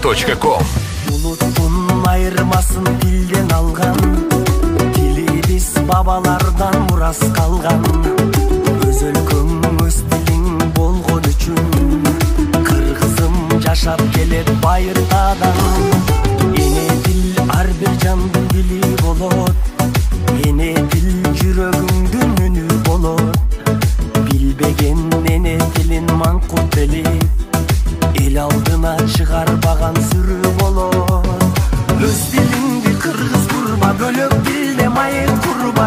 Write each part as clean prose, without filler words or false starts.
Kazakh.com. Unuttun ayırmasın dilden algan, dili biz babalardan muras kalgan. Öz өлкөң öz dilin bolgon üçün, kırgızım жашап келет байыртадан. Эне дил ар бир жандын дили болот, эне дил жүрөгүңдүн үнү болот. Билбеген эне дилин маңкут белип, эл алдына чыгарбаган сүрү болот. Өз дилиңди кыргыз курба, бөлөк дилде майыт курба.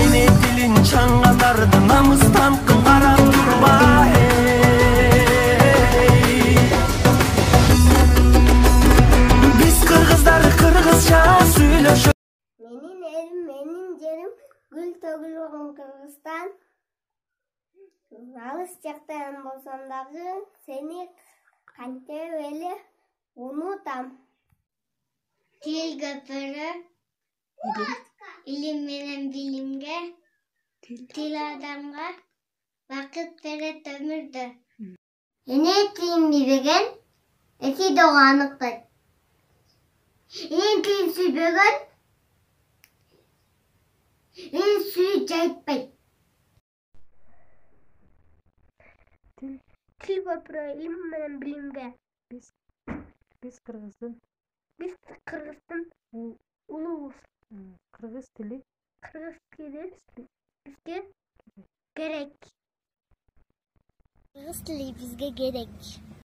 Эне дилин чаңгандарды намыстан карап турба. Биз кыргыздар кыргызча сүйлөшөбүз. Менин элим, менин жерим, гүл төгүлгөн Кыргызстан. Алыс жактан болсом дагы сени кантип эле унутам. Тил көпүрө, илим менен билимге, тил адамга бакыт берет өмүрдө. Эне тилин билбеген эки доо аныктайт. Эне тилин сүйбөгөн эн сүйүү жайтпайт. Тил көпүрө, илим менен билимге. Биз кыргыздын улуубуз. кыргыз тили Бизге керек. Кыргыз тили бизге керек.